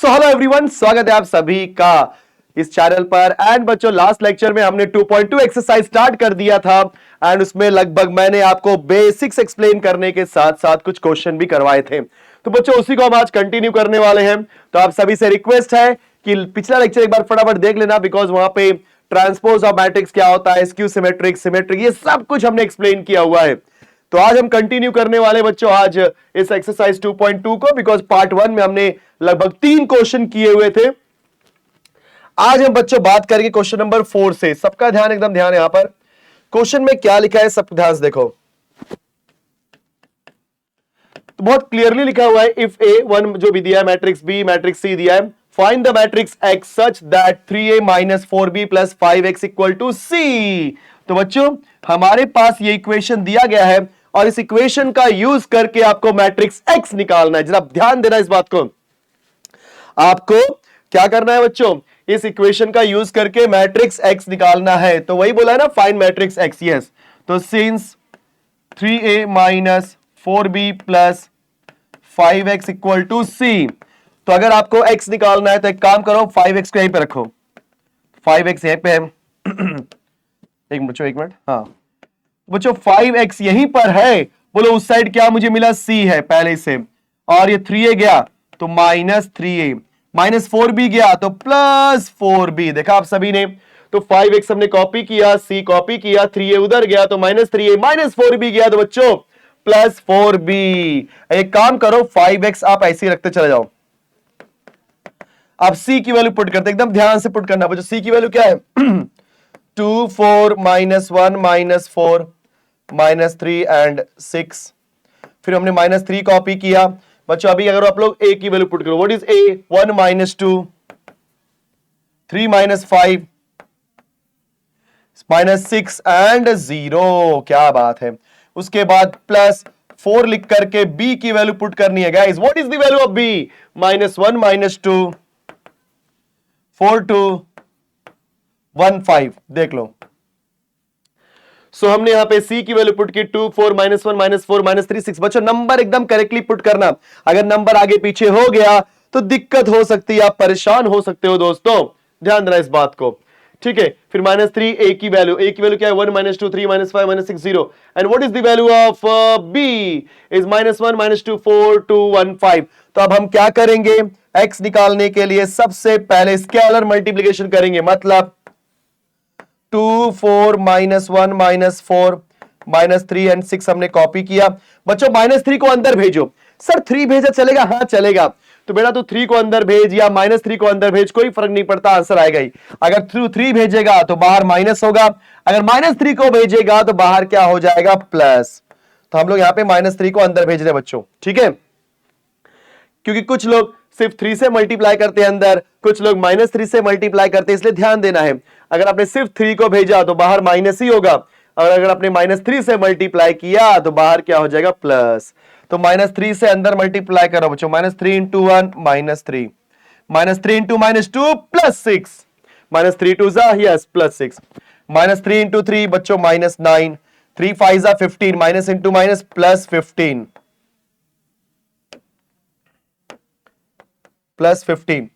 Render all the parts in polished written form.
So hello everyone, स्वागत है आप सभी का इस चैनल पर। एंड बच्चों, लास्ट लेक्चर में हमने 2.2 एक्सरसाइज स्टार्ट कर दिया था एंड उसमें लगभग मैंने आपको बेसिक्स एक्सप्लेन करने के साथ साथ कुछ क्वेश्चन भी करवाए थे। तो बच्चों, उसी को हम आज कंटिन्यू करने वाले हैं। तो आप सभी से रिक्वेस्ट है कि पिछला लेक्चर एक बार फटाफट देख लेना, बिकॉज वहां पे ट्रांसपोज ऑफ मैट्रिक्स क्या होता है, स्क्यू सिमेट्रिक, सिमेट्रिक, ये सब कुछ हमने एक्सप्लेन किया हुआ है। तो आज हम कंटिन्यू करने वाले बच्चों आज इस एक्सरसाइज 2.2 को, बिकॉज पार्ट 1 में हमने लगभग 3 क्वेश्चन किए हुए थे। आज हम बच्चों बात करेंगे क्वेश्चन नंबर 4 से। सबका ध्यान, एकदम ध्यान। यहां पर क्वेश्चन में क्या लिखा है, सब ध्यान से देखो। तो बहुत क्लियरली लिखा हुआ है, इफ ए वन जो भी दिया है, मैट्रिक्स बी, मैट्रिक्स सी दिया है, find the matrix X such that 3a minus 4b plus 5x equal to C. तो बच्चों, हमारे पास ये इक्वेशन दिया गया है और इस इक्वेशन का यूज करके आपको मैट्रिक्स एक्स निकालना है। जरा ध्यान देना इस बात को। आपको क्या करना है बच्चों, इस इक्वेशन का यूज करके मैट्रिक्स एक्स निकालना है। तो वही बोला है ना, फाइंड मैट्रिक्स एक्स। यस, तो since 3a minus 4b plus 5x equal to C, तो अगर आपको x निकालना है तो एक काम करो, 5x को यहीं पे रखो। 5x यहीं पे है। एक मिनट, हाँ बच्चों, 5x यहीं पर है। बोलो उस साइड क्या मुझे मिला, c है पहले से, और ये 3a गया तो माइनस 3a, माइनस 4b गया तो प्लस 4b। देखा आप सभी ने, तो 5x हमने कॉपी किया, c कॉपी किया, 3a उधर गया तो माइनस 3a, माइनस 4b गया तो बच्चों प्लस 4b। एक काम करो, 5x आप ऐसे ही रखते चले जाओ। आप c की वैल्यू पुट करते, एकदम ध्यान से पुट करना बच्चों। c की वैल्यू क्या है? 2 4 माइनस 1 माइनस 4 माइनस 3 एंड 6। फिर हमने माइनस 3 कॉपी किया बच्चों। अभी अगर आप लोग a की वैल्यू पुट करो, what is a? 1 minus 2, 3 minus 5 minus 6 and 0। क्या बात है। उसके बाद प्लस 4 लिख करके b की वैल्यू पुट करनी है guys. What is the value of b? Minus 1 minus 2, 4 2 1 5। देख लो। सो हमने यहां पे c की वैल्यू पुट की 2 4 माइनस 1 माइनस 4 माइनस 3 6। बच्चों, नंबर एकदम करेक्टली पुट करना। अगर नंबर आगे पीछे हो गया तो दिक्कत हो सकती है, आप परेशान हो सकते हो दोस्तों। ध्यान देना इस बात को, ठीक है। फिर माइनस 3 a की वैल्यू, क्या है? 1 minus 2 3 minus 5 minus 6 0। And what is the value of b? Is minus 1 minus 2 4 2 1 5। तो अब हम क्या करेंगे, x निकालने के लिए सबसे पहले स्केलर मल्टीप्लीकेशन करेंगे। मतलब 2 4 माइनस 1 माइनस 4 माइनस 3 एंड 6 हमने कॉपी किया। बच्चों, माइनस 3 को अंदर भेजो। सर 3 भेजा चलेगा? हाँ चलेगा। तो बेटा तू 3 को अंदर भेज या माइनस 3 को अंदर भेज, कोई फर्क नहीं पड़ता, आंसर आएगा ही। अगर तू 3 भेजेगा तो बाहर माइनस होगा, अगर माइनस 3 को भेजेगा तो बाहर क्या हो जाएगा, प्लस। तो हम लोग यहां पे माइनस 3 को अंदर भेज रहे बच्चों, ठीक है। क्योंकि कुछ लोग सिर्फ 3 से मल्टीप्लाई करते हैं अंदर, कुछ लोग माइनस 3 से मल्टीप्लाई करते हैं, इसलिए ध्यान देना है। अगर आपने सिर्फ 3 को भेजा तो बाहर माइनस ही होगा, और अगर आपने माइनस 3 से मल्टीप्लाई किया तो बाहर क्या हो जाएगा, प्लस। तो माइनस 3 से अंदर मल्टीप्लाई करो बच्चों। Minus 3 into 1 minus 3, minus 3 into minus 2 plus 6, minus 3 टू जा, यस प्लस 6, माइनस 3 इंटू 3 बच्चों माइनस 9, 3 5 जा 15, minus into minus plus 15, plus 15,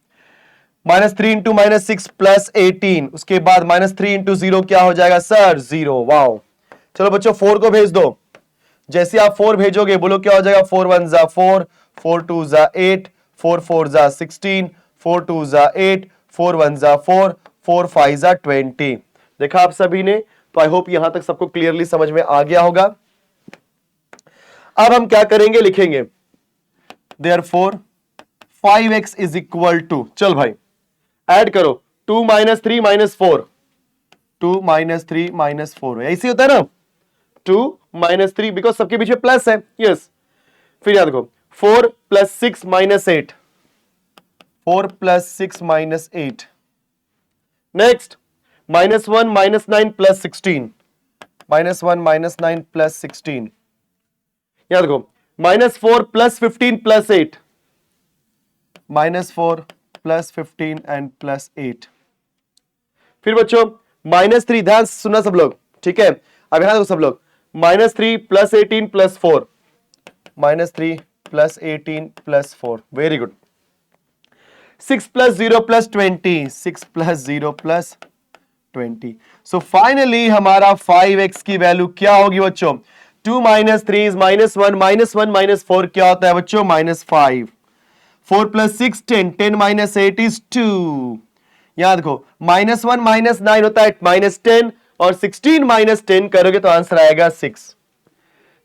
minus 3 into minus 6 plus 18। उसके बाद माइनस 3 इंटू 0 क्या हो जाएगा सर, 0। वाओ। चलो बच्चों 4 को भेज दो। जैसे आप 4 भेजोगे, बोलो क्या हो जाएगा, 4 1 जा 4, 4 2 जा 8, 4 4 जा 16, 4 2 जा 8, 4 1 जा 4, 4 5 जा 20। देखा आप सभी ने। तो आई होप यहां तक सबको क्लियरली समझ में आ गया होगा। अब हम क्या करेंगे, लिखेंगे therefore 5x is equal to, चल भाई ऐड करो, 2 माइनस 3 माइनस 4, 2 माइनस 3 माइनस 4, ऐसे होता है ना, 2 माइनस 3, बिकॉज सबके पीछे प्लस है, यस। फिर याद रखो 4 plus 6 minus 8, 4 plus 6 minus 8। Next minus 1 minus 9 plus 16, minus 1 minus 9 plus 16। याद रखो minus 4 plus 15 plus 8, minus 4 plus 15 and plus 8। फिर बच्चों माइनस 3, ध्यान सुनना सब लोग, ठीक है। अब यहां देखो सब लोग, minus 3 plus 18 plus 4, minus 3 plus 18 plus 4, very good. 6 plus 0 plus 20, 6 plus 0 plus 20। So finally हमारा 5x की वैल्यू क्या होगी बच्चों? 2 माइनस 3 इज -1, -1 माइनस 4 क्या होता है बच्चों? -5। 4 प्लस 6 10, 10 माइनस 8 इज 2। याद देखो, -1 -9 होता है -10, और 16 -10 करोगे तो आंसर आएगा 6।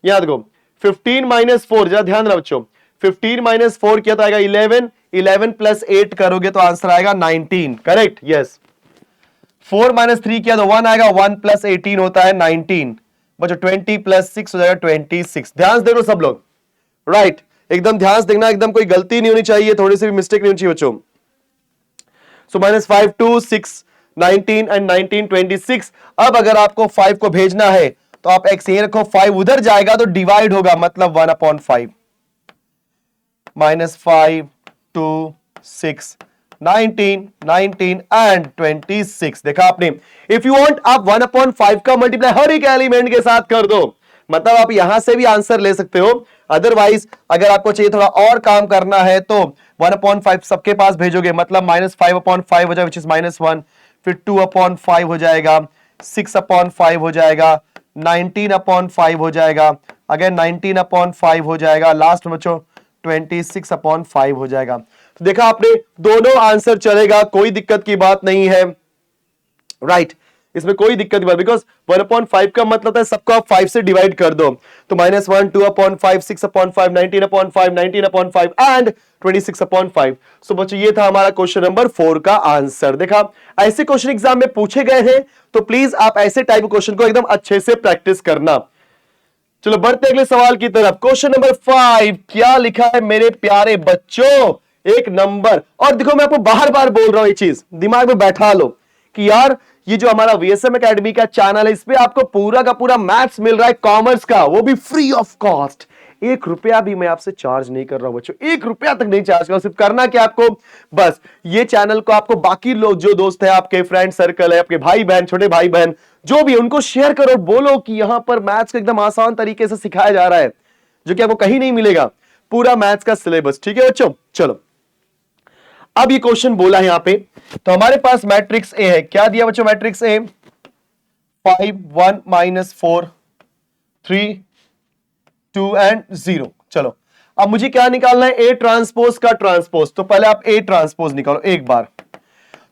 याद देखो, 15 माइनस 4, जरा ध्यान रखो बच्चों, 15 माइनस 4 क्या तो आएगा 11, 11 प्लस 8 करोगे तो आंसर आएगा 19। Correct, yes. 4 माइनस 3 किया तो 1 आएगा, 1 प्लस 18 होता है 19। बच्चों 20 प्लस 6 हो जाएगा 26। ध्यान दे दो सब लोग, राइट, एकदम ध्यान से देखना, एकदम कोई गलती नहीं होनी चाहिए, थोड़ी सी भी मिस्टेक नहीं होनी चाहिए बच्चों। सो -5 2 6 19 एंड 19 26। अब अगर आपको 5 को भेजना है तो आप x यहीं रखो, 5 उधर जाएगा तो डिवाइड होगा, मतलब 1/5। -5 2 6 19 19 एंड 26। देखा आपने? इफ यू वांट आप 1/5 का मल्टीप्लाई हर एक एलिमेंट के साथ कर दो, मतलब आप यहां से भी आंसर ले सकते हो। अदरवाइज अगर आपको चाहिए थोड़ा और काम करना है तो 1/5 सबके पास भेजोगे, मतलब -5/5 हो जाएगा विच इज -1, फिर 2/5 हो जाएगा, 6/5 हो जाएगा, 19/5 हो जाएगा, अगेन 19/5 हो जाएगा, लास्ट में बच्चों 26/5 हो जाएगा। तो देखा आपने, दोनों आंसर चलेगा, कोई दिक्कत की बात नहीं है, राइट, इसमें कोई दिक्कत नहीं, बिकॉज 1/5 का मतलब है सबको आप 5 से डिवाइड कर दो, तो -1 2/5 6/5 19/5 19/5 एंड 26/5। सो बच्चों ये था हमारा क्वेश्चन नंबर 4 का आंसर। देखा, ऐसे क्वेश्चन एग्जाम में पूछे गए हैं, तो प्लीज आप ऐसे टाइप क्वेश्चन को एकदम अच्छे से प्रैक्टिस करना। चलो बढ़ते अगले सवाल की तरफ। क्वेश्चन नंबर 5 क्या लिखा है मेरे प्यारे बच्चों? एक नंबर, और देखो मैं आपको बार बार बोल रहा हूं, ये चीज दिमाग में बैठा लो कि यार ये जो हमारा वीएसएम एकेडमी का चैनल है, इस पे आपको पूरा का पूरा मैथ्स मिल रहा है, कॉमर्स का, वो भी फ्री ऑफ कॉस्ट। 1 रुपया भी मैं आपसे चार्ज नहीं कर रहा हूं बच्चों, 1 रुपया तक नहीं चार्ज कर रहा हूं। सिर्फ करना क्या आपको, बस ये चैनल को आपको बाकी लोग जो दोस्त है, आपके फ्रेंड सर्कल है, आपके भाई बहन, छोटे भाई बहन जो भी, उनको शेयर करो, बोलो कि यहां पर मैथ्स को एकदम आसान तरीके से सिखाया जा रहा है, जो कि आपको कहीं नहीं मिलेगा, पूरा मैथ्स का सिलेबस। ठीक है बच्चों, चलो अब ये क्वेश्चन बोला है यहां पे, तो हमारे पास मैट्रिक्स ए है, क्या दिया बच्चों? Matrix A 5 1 -4 3 2 and 0। चलो अब मुझे क्या निकालना है? ए ट्रांसपोज का ट्रांसपोज। तो पहले आप ए ट्रांसपोज निकालो एक बार।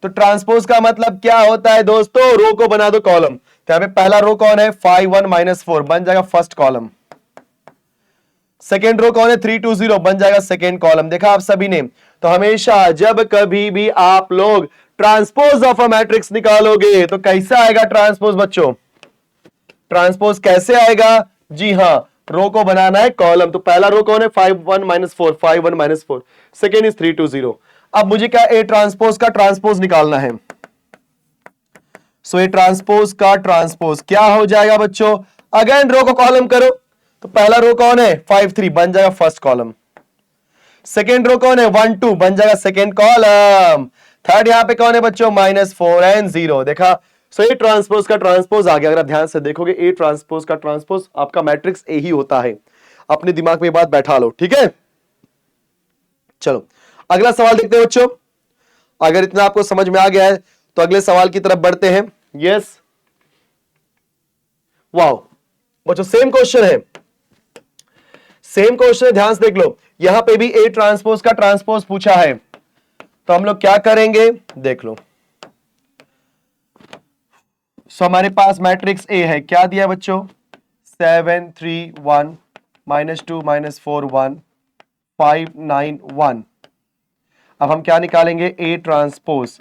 तो ट्रांसपोज का मतलब क्या होता है दोस्तों? रो को बना दो कॉलम। तो यहां पे पहला रो कौन है? 5 1 -4 बन जाएगा फर्स्ट कॉलम। सेकेंड रो कौन है? 3 2 0 बन जाएगा सेकेंड कॉलम। देखा आप सभी ने? तो हमेशा जब कभी भी आप लोग ट्रांसपोज ऑफ अ मैट्रिक्स निकालोगे तो कैसा आएगा ट्रांसपोज बच्चों? ट्रांसपोज कैसे आएगा? जी हां, रो को बनाना है कॉलम। तो पहला रो कौन है? 5 1 -4 5 1 -4, सेकेंड इज 3 2 0। अब मुझे क्या ए ट्रांसपोज का ट्रांसपोज निकालना है। सो ए ट्रांसपोज का ट्रांसपोज क्या हो जाएगा बच्चों? अगेन रो को कॉलम करो। तो पहला रो कौन है? 5 3 बन जाएगा फर्स्ट कॉलम। सेकेंड रो कौन है? 1 2 बन जाएगा सेकेंड कॉलम। थर्ड यहां पे कौन है बच्चों? -4 एंड 0। देखा? सो ए ट्रांसपोज का ट्रांसपोज आ गया। अगर आप ध्यान से देखोगे, ए ट्रांसपोज का ट्रांसपोज आपका मैट्रिक्स ए ही होता है। अपने दिमाग में ये बात बैठा लो, ठीक है? चलो अगला सवाल देखते हैं बच्चों। अगर इतना आपको समझ में आ गया है तो अगले सवाल की तरफ बढ़ते हैं। यस, वाओ बच्चों, सेम क्वेश्चन है, सेम क्वेश्चन है, ध्यान से देख लो। यहां पे भी ए ट्रांसपोज का ट्रांसपोज पूछा है, तो हम लोग क्या करेंगे देख लो। सो हमारे पास मैट्रिक्स ए है, क्या दिया बच्चों? 7 3 1 -2 -4 1 5 9 1। अब हम क्या निकालेंगे? A transpose.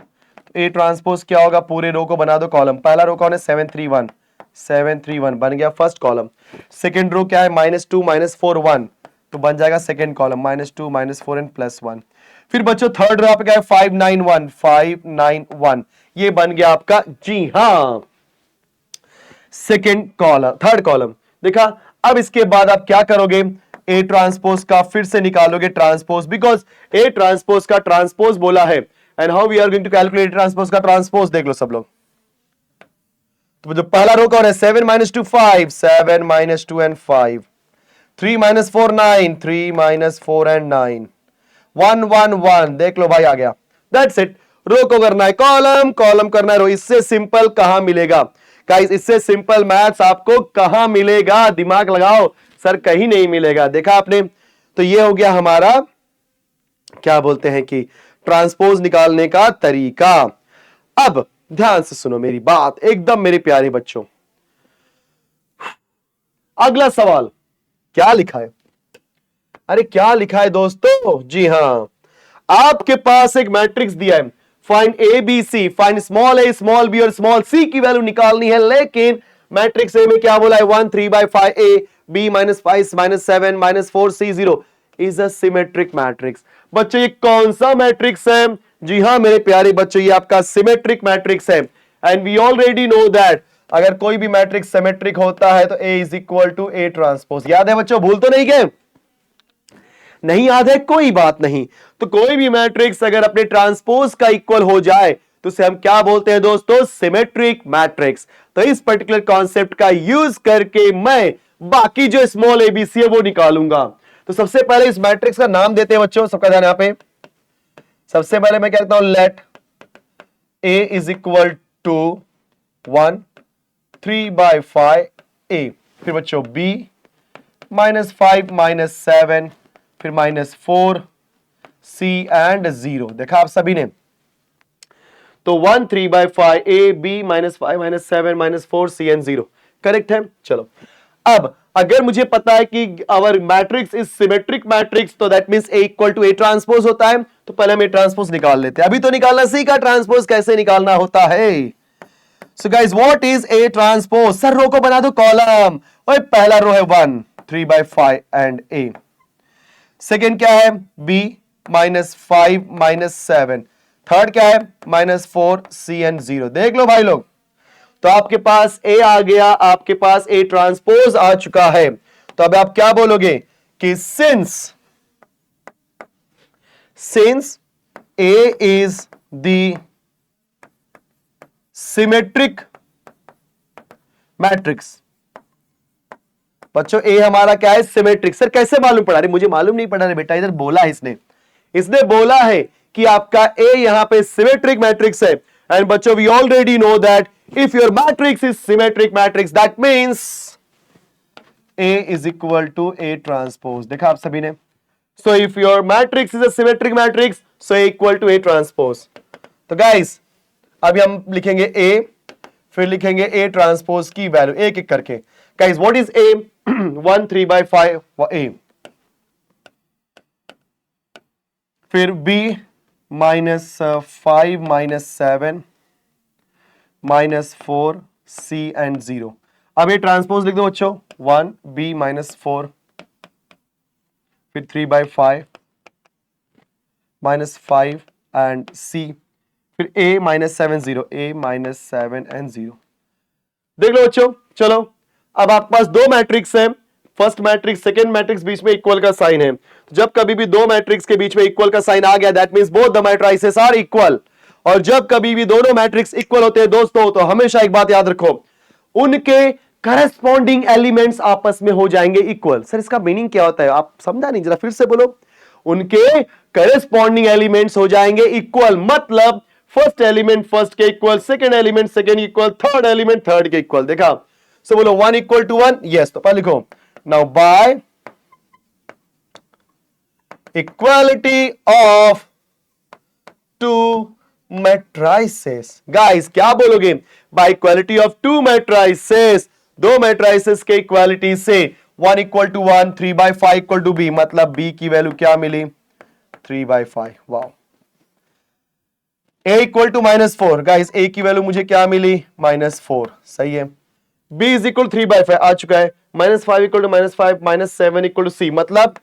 ए ट्रांसपोज क्या होगा? पूरे रो को बना दो कॉलम। पहला रो कौन है? 7 3 1 7 3 1 बन गया फर्स्ट कॉलम। सेकेंड रो क्या है? -2 -4 1, तो बन जाएगा सेकेंड कॉलम, -2 -4 एंड +1। फिर बच्चों थर्ड रो पे क्या है? 5 9 1 5 9 1, ये बन गया आपका, जी हां, सेकेंड कॉलम, थर्ड कॉलम। देखा? अब इसके बाद आप क्या करोगे? ए ट्रांसपोज का फिर से निकालोगे ट्रांसपोज, बिकॉज ए ट्रांसपोज का ट्रांसपोज बोला है। And how we are going to calculate transpose का ट्रांसपोज देख लो सब लोग। तो जो पहला रो कौन है? 7 -2 5 7 -2 एंड 5, 3 -4 9 3 -4 एंड 9, 1 1 1, देख लो भाई आ गया। That's it. रो को करना है कॉलम, कॉलम करना है रो। इससे सिंपल कहां मिलेगा गाइस? इससे सिंपल मैथ्स आपको कहां मिलेगा? दिमाग लगाओ सर, कहीं नहीं मिलेगा। देखा आपने? तो ये हो गया हमारा क्या बोलते हैं कि ट्रांसपोज निकालने का तरीका। अब ध्यान से सुनो मेरी बात एकदम मेरे प्यारे बच्चों। अगला सवाल क्या लिखा है? अरे क्या लिखा है दोस्तों? जी हां, आपके पास एक मैट्रिक्स दिया है, find A B C, find small A small B और स्मॉल सी की वैल्यू निकालनी है। लेकिन मैट्रिक्स ए में क्या बोला है? 1 3/5 A, B -5 -7 -4 C 0 is a symmetric matrix. बच्चों ये कौन सा मैट्रिक्स है? जी हां मेरे प्यारे बच्चों, ये आपका सिमेट्रिक मैट्रिक्स है। And we already know that अगर कोई भी मैट्रिक्स सिमेट्रिक होता है तो A is equal to A transpose. याद है बच्चों? भूल तो नहीं गए? नहीं याद है? कोई बात नहीं। तो कोई भी मैट्रिक्स अगर अपने ट्रांसपोज का इक्वल हो जाए तो उसे हम क्या बोलते हैं दोस्तों? Symmetric matrix. तो इस पर्टिकुलर कॉन्सेप्ट का यूज करके मैं बाकी जो स्मॉल एबीसी है वो निकालूंगा। तो सबसे पहले इस मैट्रिक्स का नाम देते हैं बच्चों, सबका ध्यान यहां पे। सबसे पहले मैं कहता हूं let A is equal to 1 3/5 A, फिर बच्चों बी -5 -7, फिर -4 सी एंड 0। देखा आप सभी ने? तो 1 3/5 A, B -5 -7 -4 C and 0 correct है। चलो अब अगर मुझे पता है कि our matrix is symmetric matrix तो that means A equal to A transpose होता है। तो पहले हम ए ट्रांसपोज निकाल लेते हैं। अभी तो निकालना सीखा ट्रांसपोज कैसे निकालना होता है। So guys what is A transpose? Sir row को बना दो कॉलम। ओए पहला रो है 1 3/5 एंड ए। सेकेंड क्या है? बी -5 -7। थर्ड क्या है? -4 सी एंड 0। देख लो भाई लोग, तो आपके पास ए आ गया, आपके पास ए ट्रांसपोज आ चुका है। तो अब आप क्या बोलोगे कि since A is the symmetric matrix. बच्चों ए हमारा क्या है? सिमेट्रिक। सर कैसे मालूम पड़ा? अरे मुझे मालूम नहीं पड़ा रे बेटा, इधर बोला है इसने बोला है कि आपका ए यहां पे सिमेट्रिक मैट्रिक्स है। एंड बच्चों we already know that if your matrix is symmetric matrix that means A is equal to A transpose. देखा आप सभी ने? So if your matrix is a symmetric matrix so A equal to A transpose. तो guys अभी हम लिखेंगे ए, फिर लिखेंगे ए ट्रांसपोज की वैल्यू एक एक करके। Guys what is A? 1 3/5 A, फिर बी -5 -7 -4 सी एंड 0। अब ये ट्रांसपोज लिख दो बच्चों। 1 बी -4, फिर 3/5 -5 एंड सी, फिर a -7 0, a -7 एंड 0। देख लो बच्चों। चलो अब आपके पास दो मैट्रिक्स हैं, फर्स्ट मैट्रिक्स सेकेंड मैट्रिक्स, बीच में इक्वल का साइन है। जब कभी भी दो मैट्रिक्स के बीच में इक्वल का साइन आ गया that means both the matrices are equal. और जब कभी भी दोनों मैट्रिक्स इक्वल होते हैं दोस्तों तो हमेशा एक बात याद रखो, उनके करस्पॉन्डिंग एलिमेंट्स आपस में हो जाएंगे इक्वल। सर इसका मीनिंग क्या होता है? आप समझा नहीं, जरा फिर से बोलो। उनके करस्पॉन्डिंग एलिमेंट्स हो जाएंगे इक्वल, मतलब फर्स्ट एलिमेंट फर्स्ट के equal, second element second equal, third element third के इक्वल। देखा? सो बोलो 1 = 1। यस, तो पहले लिखो now bye equality of two matrices. Guys क्या बोलोगे? Bye equality of two matrices, दो मैट्रिसेस के इक्वालिटी से 1 = 1 3/5 = b, मतलब b की वैल्यू क्या मिली? 3/5। वाओ। a = -4। गाइस a की वैल्यू मुझे क्या मिली? -4। सही है। b = 3/5 आ चुका है। -5 = -5 -7 = c, मतलब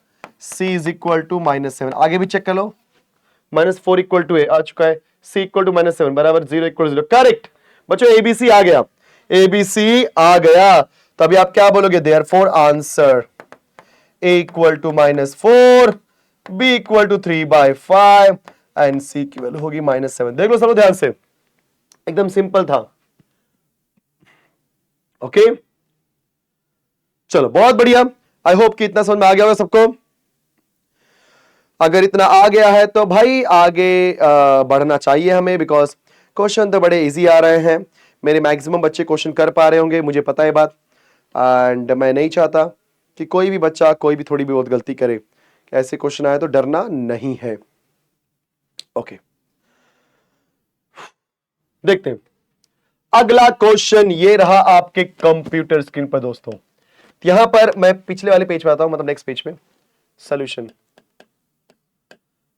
c = -7। आगे भी चेक कर लो। -4 = a आ चुका है। c = -7 बराबर 0 = 0। करेक्ट बच्चों, abc आ गया, abc आ गया। तभी आप क्या बोलोगे? Therefore answer a = -4, b = 3/5 and c की वैल्यू होगी -7। देख लो सब ध्यान से, एकदम सिंपल था। ओके चलो बहुत बढ़िया। आई होप कि इतना समझ में आ गया होगा सबको। अगर इतना आ गया है तो भाई आगे बढ़ना चाहिए हमें, बिकॉज क्वेश्चन तो बड़े इजी आ रहे हैं। मेरे मैक्सिमम बच्चे क्वेश्चन कर पा रहे होंगे, मुझे पता है बात, एंड मैं नहीं चाहता कि कोई भी बच्चा कोई भी थोड़ी भी बहुत गलती करे। ऐसे क्वेश्चन आए तो डरना नहीं है। ओके, देखते हैं अगला क्वेश्चन। ये रहा आपके कंप्यूटर स्क्रीन पर दोस्तों। यहां पर मैं पिछले वाले पेज पे आता हूं, मतलब नेक्स्ट पेज पे सॉल्यूशन।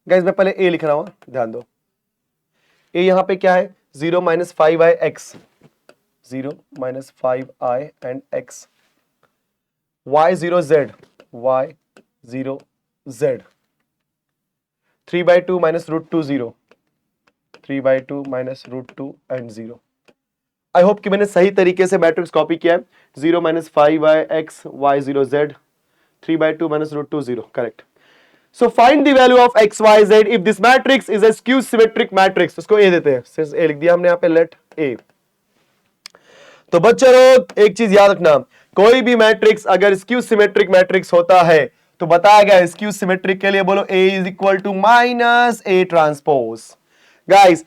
गाइस मैं पहले ए लिख रहा हूं, ध्यान दो। ए यहां पे क्या है, 0 minus 5i x, 0 minus 5i and x, y0 z, y0 z, 3/2 minus root 2 0, 3/2 minus root 2 and 0। I hope कि मैंने सही तरीके से मैट्रिक्स कॉपी किया है। 0 minus 5i x, y0 z, 3/2 minus root 2 0, correct. So find the value of x, y, z if this matrix is a skew symmetric matrix. उसको a देते हैं, सिर्फ a लिख दिया हमने यहाँ पे, let a। तो बच्चों एक चीज याद रखना, कोई भी मैट्रिक्स अगर स्क्यू सिमेट्रिक मैट्रिक्स होता है तो बताया गया स्क्यू सिमेट्रिक के लिए बोलो a is equal to minus a transpose. Guys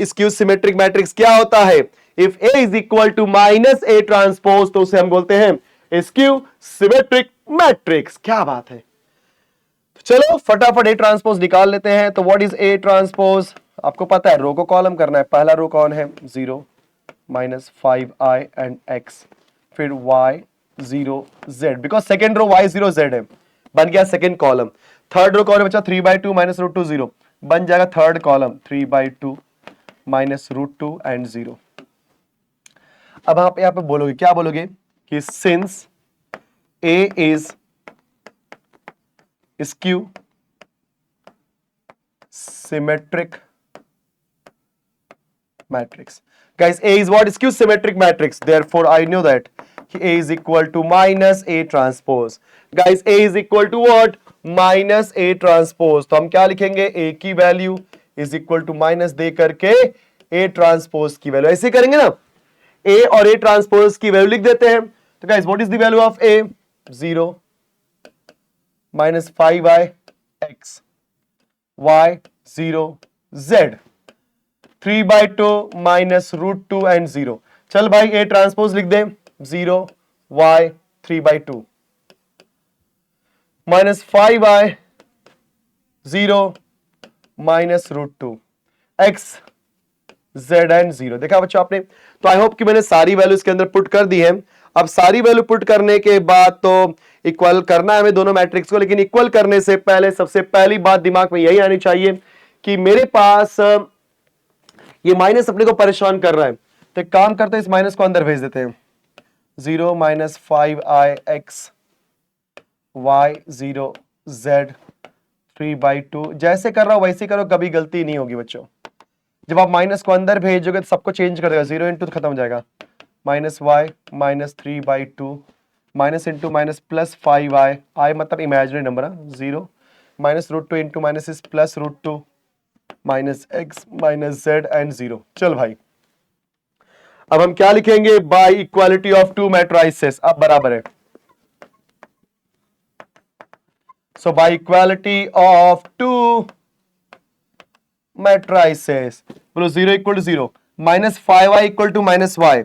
skew symmetric matrix क्या होता है, if a is equal to minus a transpose तो उसे हम बोलते हैं स्क्यू सिमेट्रिक मैट्रिक्स। क्या बात है, तो चलो फटाफट ए ट्रांसपोज निकाल लेते हैं। तो व्हाट इज ए ट्रांसपोज, आपको पता है रो को कॉलम करना है। पहला रो कौन है, 0 माइनस 5i एंड x, फिर y0 z, because second row y0 z है, बन गया सेकेंड कॉलम। थर्ड रो कौन है बच्चा, 3/2 माइनस रूट 2 0, बन जाएगा third column, 3/2 minus root 2 and 0। अब आप यहां पे बोलोगे, क्या बोलोगे कि since A is skew symmetric matrix. Guys, A is what? Skew symmetric matrix. Therefore, I know that A is equal to minus A transpose. Guys, A is equal to what? Minus A transpose. तो हम क्या लिखेंगे, A की value is equal to minus दे करके A transpose की value, ऐसे करेंगे ना, A और A transpose की वैल्यू लिख देते हैं। तो guys, what is the value of A? 0 minus 5i x, y0 z, 3/2 minus root 2 and 0। चल भाई A ट्रांसपोज लिख दे, 0 y 3/2 minus 5i 0 minus root 2 x z and 0। देखा बच्चों आपने, तो आई होप कि मैंने सारी वैल्यू इसके अंदर पुट कर दी है। अब सारी वैल्यू पुट करने के बाद तो इक्वल करना है हमें दोनों मैट्रिक्स को, लेकिन इक्वल करने से पहले सबसे पहली बात दिमाग में यही आनी चाहिए कि मेरे पास ये माइनस अपने को परेशान कर रहा है, तो एक काम करते हैं, इस माइनस को अंदर भेज देते हैं। 0 minus 5i x, y0 z, 3/2, जैसे कर रहा हूं वैसे करो, कभी गलती नहीं होगी बच्चों। जब आप माइनस को अंदर भेजोगे तो सबको चेंज कर देगा, 0 इंटू तो खत्म हो जाएगा, minus y minus 3/2 minus into minus plus 5i, i मतलब इमेजिनरी नंबर है, 0 minus root 2 into minus is plus root 2 minus x minus z and 0। चल भाई अब हम क्या लिखेंगे, by equality of two matrices, अब बराबर है। So by equality of two matrices, बोलो 0 equal to 0, minus 5i equal to minus y,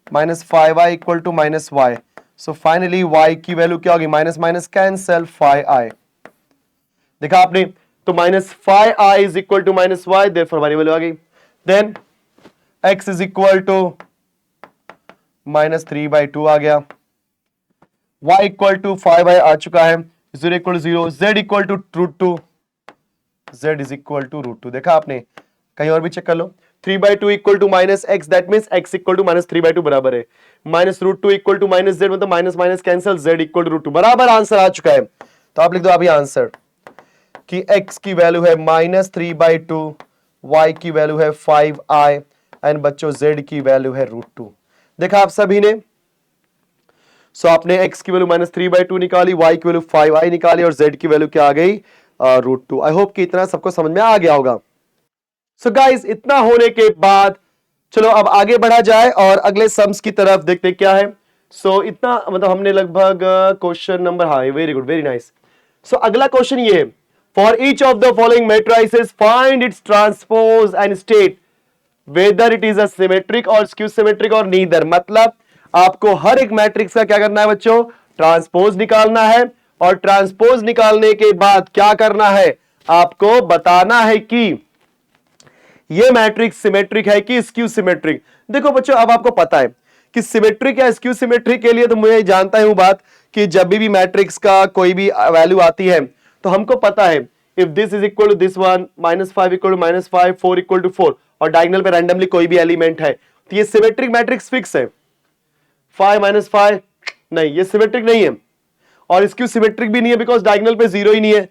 minus 5i equal to minus y। So finally y की वैल्यू क्या होगी, माइनस माइनस कैंसल 5i। देखा आपने, तो minus 5i is equal to minus y, therefore हमारी वैल्यू आ गई। Then x is equal to minus 3/2 आ गया, y इक्वल टू 5i आ चुका है, 0 equal to 0, z equal to root 2, z is equal to root 2। देखा आपने, कहीं और भी चेक कर लो, 3/2 equal to minus x, that means x equal to minus 3/2 बराबर है, minus root 2 equal to minus z, मतलब minus minus cancel, z equal to root 2 बराबर। आंसर आ चुका है, तो आप लिख दो अभी आंसर कि x की वैल्यू है माइनस 3/2, y की वैल्यू है 5i एंड बच्चों z की वैल्यू है रूट 2। देखा आप सभी ने, सो आपने x की वैल्यू माइनस 3/2 निकाली, y की वैल्यू 5i निकाली और z की वैल्यू क्या आ गई, रूट 2। आई होप कि इतना सबको समझ में आ गया होगा। सो गाइस इतना होने के बाद चलो अब आगे बढ़ा जाए और अगले सम्स की तरफ देखते क्या है। सो इतना मतलब हमने लगभग क्वेश्चन नंबर, हाँ वेरी गुड वेरी नाइस। सो अगला क्वेश्चन ये है, for each of the following matrices find its transpose and state whether it is a symmetric और स्क्यू सिमेट्रिक और नीदर। मतलब आपको हर एक मैट्रिक्स का क्या करना है बच्चों, ट्रांसपोज निकालना है, और ट्रांसपोज निकालने के बाद क्या करना है, आपको बताना है कि ये मैट्रिक्स सिमेट्रिक है कि स्क्यू सिमेट्रिक। देखो बच्चों, अब आपको पता है कि सिमेट्रिक या स्क्यू सिमेट्रिक के लिए तो मुझे जानता हूं बात कि जब भी मैट्रिक्स का कोई भी वैल्यू आती है तो हमको पता है if this is equal to this one, -5 equal to -5, 4 equal to 4, और डायगोनल पे रैंडमली कोई भी एलिमेंट है तो ये सिमेट्रिक मैट्रिक्स फिक्स है। 5 - 5 नहीं, ये सिमेट्रिक नहीं है, और स्क्यू सिमेट्रिक भी नहीं है बिकॉज डायगोनल पे जीरो ही नहीं है।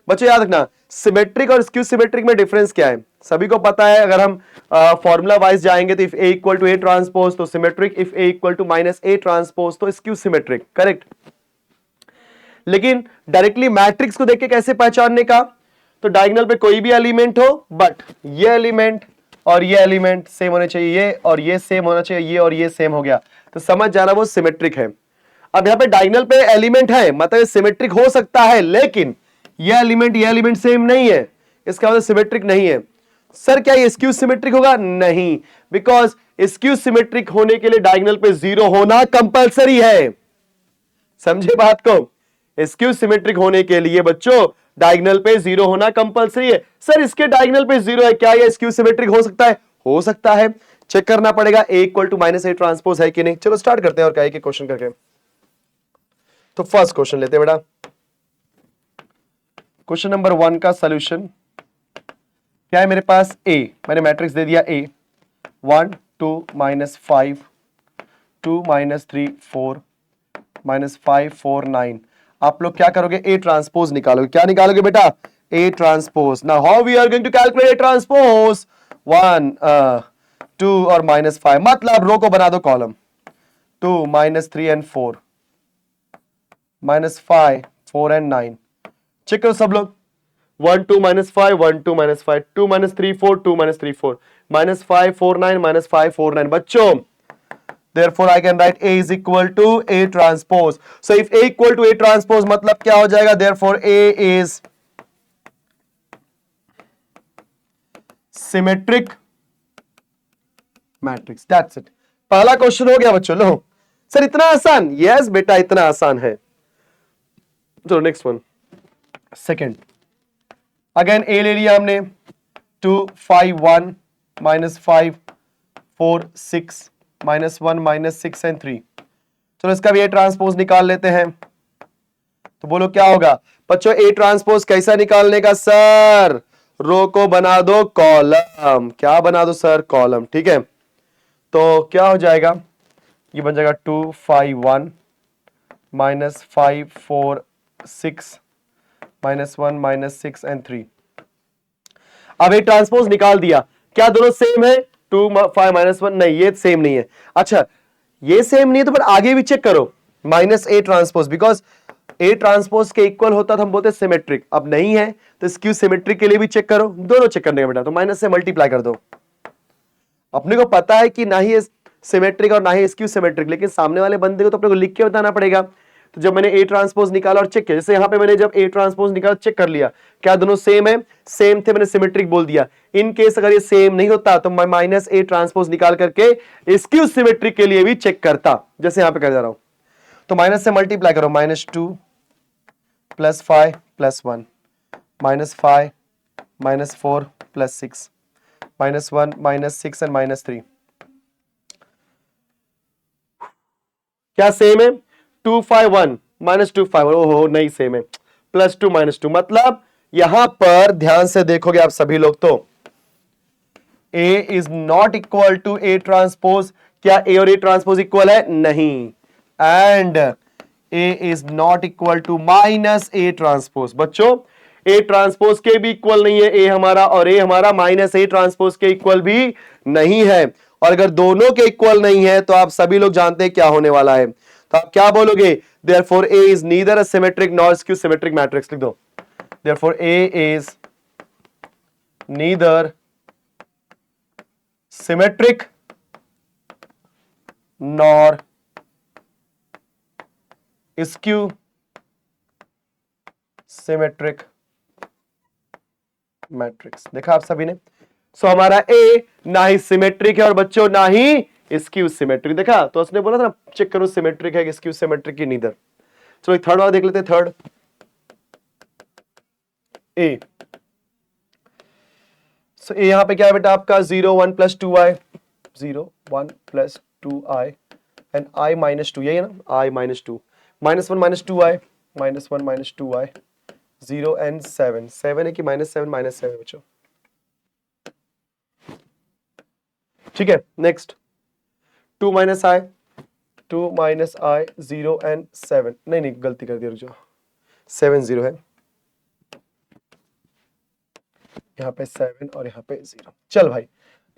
बच्चों याद रखना, सिमेट्रिक और स्क्यू सिमेट्रिक में डिफरेंस क्या है सभी को पता है। अगर हम फॉर्मूला वाइज जाएंगे तो if A equal to A transpose तो symmetric, if A equal to -a transpose तो स्क्यू सिमेट्रिक, करेक्ट। लेकिन डायरेक्टली मैट्रिक्स को देख के कैसे पहचानने का, तो डायगोनल पे कोई भी एलिमेंट हो बट ये एलिमेंट और ये एलिमेंट सेम होने चाहिए, ये और ये सेम होना चाहिए, ये और ये सेम हो गया तो समझ जाना वो सिमेट्रिक है। अब यहां पे डायगोनल पे एलिमेंट है मतलब सिमेट्रिक हो सकता है, लेकिन ये एलिमेंट सेम नहीं है, इसका मतलब सिमेट्रिक नहीं है। सर क्या ये स्क्यू सिमेट्रिक होगा? नहीं, बिकॉज स्क्यू सिमेट्रिक होने के लिए डायगोनल पे जीरो होना कंपलसरी है। समझे बात को? स्क्यू सिमेट्रिक होने के लिए बच्चों डायगोनल पे जीरो होना कंपलसरी है। सर इसके डायगोनल पे जीरो है, क्या ये स्क्यू सिमेट्रिक हो सकता है? हो सकता है, चेक करना पड़ेगा ए इक्वल टू -a ट्रांसपोज है कि नहीं। चलो स्टार्ट करते हैं और क्या है कि क्वेश्चन करके। तो फर्स्ट क्वेश्चन लेते हैं बेटा, क्वेश्चन नंबर 1 का सॉल्यूशन क्या है मेरे पास। ए मैंने मैट्रिक्स दे दिया, ए 1 2 -5 2 -3 4 -5 4 9। आप लोग क्या करोगे, ए ट्रांसपोज निकालोगे। क्या निकालोगे बेटा? A transpose. Now how we are going to calculate A transpose, 1 2 और -5, मतलब रो को बना दो कॉलम, 2 -3 एंड 4 -5 4 एंड 9। चेक करो सब लोग, 1 2 -5 1 2 -5 2 -3 4 2 -3 4 -5 4 9 -5 4 9। बच्चों therefore I can write A is equal to A transpose. So if A equal to A transpose मतलब क्या हो जाएगा, therefore A is symmetric matrix. That's it. पहला क्वेश्चन हो गया बच्चों। लो सर इतना आसान? यस बेटा इतना आसान है। चलो नेक्स्ट वन, सेकंड। अगेन ए ले लिया हमने, 2 5 1 -5 4 6 -1 -6 एंड 3। चलो इसका भी ए ट्रांसपोज निकाल लेते हैं। तो बोलो क्या होगा बच्चों, ए ट्रांसपोज कैसा निकालने का सर? रो को बना दो कॉलम। क्या बना दो सर? कॉलम। ठीक है, तो क्या हो जाएगा, ये बन जाएगा 2 5 1 -5 4 6 -1 -6 एंड 3। अब ए ट्रांसपोज निकाल दिया, क्या दोनों सेम है? 2 5 -1 नहीं, ये सेम नहीं है। अच्छा ये सेम नहीं है तो फिर आगे भी चेक करो, -a transpose, because A transpose के इक्वल होता तो हम बोलते सिमेट्रिक, अब नहीं है तो स्क्यू सिमेट्रिक के लिए भी चेक करो। दोनों चेक करने का बेटा, तो माइनस से मल्टीप्लाई कर दो। अपने को पता है कि ना ही सिमेट्रिक और ना ही स्क्यू सिमेट्रिक, लेकिन सामने वाले बंदे को तो अपने को लिख के बताना पड़ेगा। तो जब मैंने ए ट्रांसपोज निकाला और चेक किया, जैसे यहां पे मैंने जब ए ट्रांसपोज निकाला चेक कर लिया, क्या दोनों सेम है? सेम थे, मैंने सिमेट्रिक बोल दिया। इन केस अगर ये सेम नहीं होता तो मैं -a ट्रांसपोज निकाल करके स्क्यू सिमेट्रिक के लिए भी चेक करता, जैसे यहां पे कर जा रहा हूं। तो माइनस से मल्टीप्लाई करो, -2 + 5 + 1 -5 -4 + 6 -1 -6 एंड -3। क्या सेम है? 2 5 1 -2 5, ओहो नहीं सेम है, +2 -2। मतलब यहां पर ध्यान से देखोगे आप सभी लोग तो A is not equal to A transpose. क्या A और A ट्रांसपोज इक्वल है? नहीं। And A is not equal to -A transpose. बच्चों A ट्रांसपोज के भी इक्वल नहीं है A हमारा, और A हमारा -A ट्रांसपोज के इक्वल भी नहीं है। और अगर दोनों के इक्वल नहीं है तो आप सभी लोग जानते हैं क्या होने वाला है। तो आप क्या बोलोगे? Therefore A is neither a symmetric nor skew symmetric matrix। लिख दो, Therefore A is neither symmetric nor skew symmetric matrix. देखा आप सभी ने। सो हमारा ए ना ही सिमेट्रिक है और बच्चों ना ही स्क्यू सिमेट्रिक। देखा तो उसने बोला था ना चेक करो सिमेट्रिक है कि स्क्यू सिमेट्रिक की, नीदर। चलो एक थर्ड वाला देख लेते हैं। Third A. सो ए यहां पे क्या है बेटा आपका 0 1 plus 2i, 0 1 plus 2i and i minus 2, यही है ना, i minus 2, -1 minus 2i, -1 minus 2i, 0 and 7, 7 है कि -7 -7 बच्चों। ठीक है next 2 minus i, 2 minus i, 0 and 7, नहीं नहीं गलती कर दी, रुक जाओ, 7 0 है, यहाँ पे 7 और यहाँ पे 0। चल भाई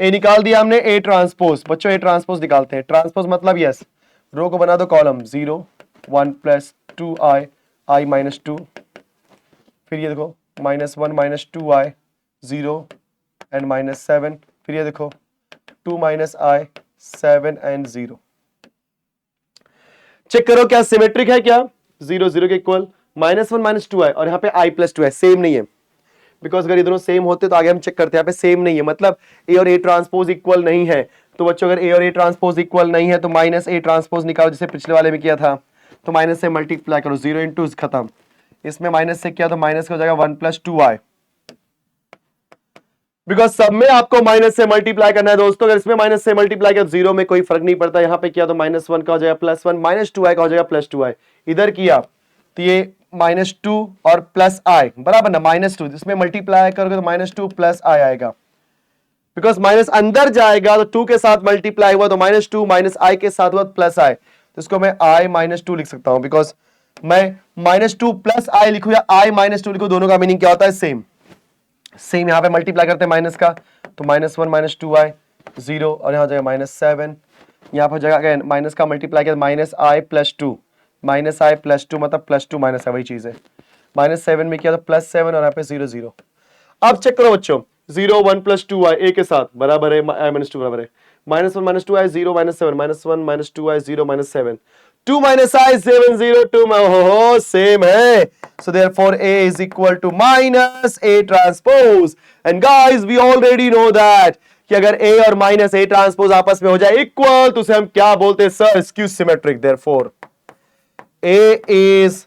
ए निकाल दिया हमने, ए ट्रांसपोज। बच्चों ए ट्रांसपोज निकालते हैं। ट्रांसपोज मतलब यस, रो को बना दो column, 0 1 plus 2i, i minus 2, फिर ये देखो -1 माइनस 2i, 0 एंड -7, फिर ये देखो 2 माइनस i, 7 एंड 0। चेक करो क्या सिमेट्रिक है क्या, 0 0 के इक्वल, -1 माइनस 2i और यहाँ पे i प्लस 2 है, सेम नहीं है। बिकॉज अगर ये दोनों सेम होते तो आगे हम चेक करते हैं, यहाँ पे सेम नहीं है, मतलब ए और ए ट्रांसपोज इक्वल नहीं है। तो बच्चों अगर ए और ए ट्रांसपोज इक्वल नहीं है तो माइनस ए ट्रांसपोज निकालो, जैसे पिछले वाले में किया था। तो माइनस से मल्टीप्लाई करो, 0 इंटू खत्म। इसमें माइनस से किया तो माइनस हो जाएगा 1 प्लस 2i, बिकॉज सब में आपको माइनस से मल्टीप्लाई करना है दोस्तों। अगर इसमें माइनस से मल्टीप्लाई किया तो 0 में कोई फर्क नहीं पड़ता। यहाँ पे किया तो -1 का हो जाएगा +1, -2i का हो जाएगा +2i। इधर किया तो ये -2 और प्लस i बराबर ना, -2, इसमें मल्टीप्लाई करोगे तो -2 प्लस i आएगा। बिकॉज माइनस अंदर जाएगा तो 2 के साथ मल्टीप्लाई हुआ तो -2 माइनस i के साथ हुआ प्लस i, तो इसको मैं i -2 लिख सकता हूं। बिकॉज मैं -2 प्लस i लिखूं या i -2 लिखूं, दोनों का मीनिंग क्या होता है, सेम। सेम यहाँ पे मल्टीप्लाई करते हैं माइनस का, तो -1 माइनस 2i, 0 और यहाँ जाएगा -7, यहाँ पर जाएगा अगेन माइनस का मल्टीप्लाई किया -i + 2, -i + 2 मतलब +2 - है, वही चीज है। -7 में किया तो +7 और यहाँ पे 0 0। अब चेक करो बच्चों, 0 1 + 2i a के साथ बराबर है i - 2 बराबर है -1 minus 2i, 0 -7, -1 minus 2i, 0 -7, 2 i 7 0 2 हो सेम है। So therefore a is equal to minus a transpose, and guys we already know that कि अगर a और माइनस a ट्रांसपोज आपस में हो जाए इक्वल तो उसे हम क्या बोलते हैं sir, skew symmetric. therefore a is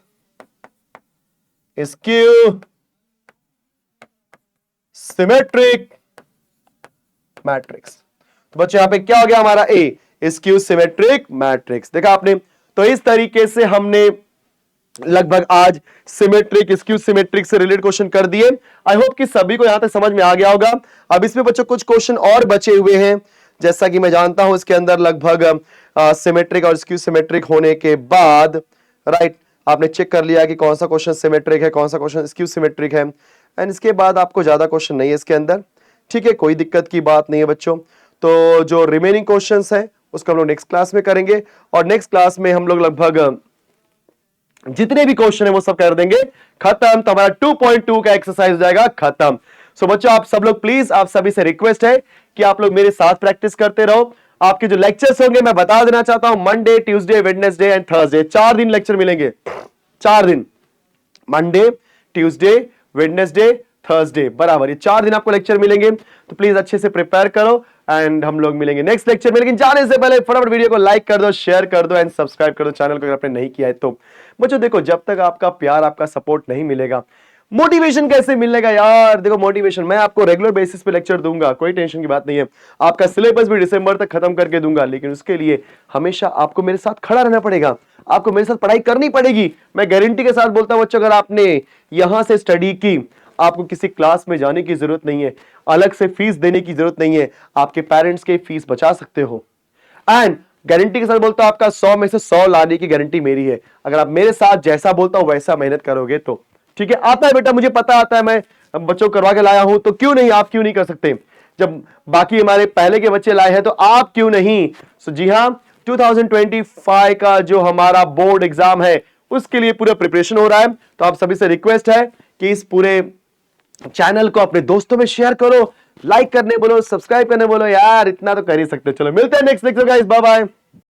skew symmetric matrix. तो बच्चों यहां पे क्या हो गया हमारा a स्क्यू सिमेट्रिक मैट्रिक्स। देखा आपने। तो इस तरीके से हमने लगभग आज सिमेट्रिक स्क्यू सिमेट्रिक से रिलेटेड क्वेश्चन कर दिए। आई होप कि सभी को यहां तक समझ में आ गया होगा। अब इसमें बच्चों कुछ क्वेश्चन और बचे हुए हैं, जैसा कि मैं जानता हूं इसके अंदर लगभग सिमेट्रिक और स्क्यू सिमेट्रिक होने के बाद राइट आपने चेक कर लिया कि कौन सा क्वेश्चन सिमेट्रिक है, कौन सा क्वेश्चन स्क्यू सिमेट्रिक है, एंड इसके बाद आपको ज्यादा क्वेश्चन नहीं है इसके अंदर। ठीक है, कोई दिक्कत की बात नहीं है बच्चों। तो जो रिमेनिंग क्वेश्चंस हैं उसको हम लोग नेक्स्ट क्लास में करेंगे, और नेक्स्ट क्लास में हम लोग लगभग जितने भी क्वेश्चन है वो सब कर देंगे खत्म। तो हमारा 2.2 का एक्सरसाइज हो जाएगा खत्म। सो बच्चों आप सब लोग प्लीज, आप सभी से रिक्वेस्ट है कि आप लोग मेरे साथ प्रैक्टिस करते रहो। आपके जो लेक्चर्स होंगे मैं बता देना चाहता हूं, Monday Tuesday Wednesday and Thursday, 4 दिन लेक्चर मिलेंगे। 4 दिन, मंडे ट्यूसडे वेडनेसडे थर्सडे बराबर, ये 4 दिन आपको लेक्चर मिलेंगे। तो प्लीज अच्छे से प्रिपेयर करो एंड हम लोग मिलेंगे नेक्स्ट लेक्चर में। लेकिन जाने से पहले फटाफट वीडियो को लाइक कर दो, शेयर कर दो एंड सब्सक्राइब कर दो चैनल को अगर आपने नहीं किया है तो। बच्चों देखो, जब तक आपका प्यार आपका सपोर्ट नहीं मिलेगा, मोटिवेशन कैसे मिलेगा यार। देखो मोटिवेशन मैं आपको रेगुलर बेसिस पे लेक्चर दूंगा, कोई टेंशन की बात नहीं है। आपका सिलेबस भी दिसंबर तक खत्म करके दूंगा, लेकिन उसके लिए हमेशा आपको मेरे साथ खड़ा रहना पड़ेगा, आपको मेरे साथ पढ़ाई करनी पड़ेगी। मैं गारंटी के साथ बोलता हूं बच्चों, अगर आपने यहां से स्टडी की, आपको किसी क्लास में जाने की जरूरत नहीं है, अलग से फीस देने की जरूरत नहीं है, आपके पेरेंट्स के फीस बचा सकते हो। एंड गारंटी के साथ बोलता हूं, आपका 100 में से 100 लाने की गारंटी मेरी है, अगर आप मेरे साथ जैसा बोलता हूं वैसा मेहनत करोगे तो। ठीक है, आता है बेटा, मुझे पता आता है, मैं बच्चों करवा के लाया हूं, तो क्यों नहीं, आप क्यों नहीं कर सकते। जब बाकी हमारे पहले के बच्चे लाए हैं तो आप क्यों नहीं। सो जी हां, 2025 का जो हमारा बोर्ड एग्जाम है उसके लिए पूरा प्रिपरेशन हो रहा है। तो आप सभी से रिक्वेस्ट है कि इस पूरे चैनल को अपने दोस्तों में शेयर करो, लाइक करने बोलो, सब्सक्राइब करने बोलो, यार इतना तो कर ही सकते हो। चलो मिलते हैं next lecture guys, bye bye.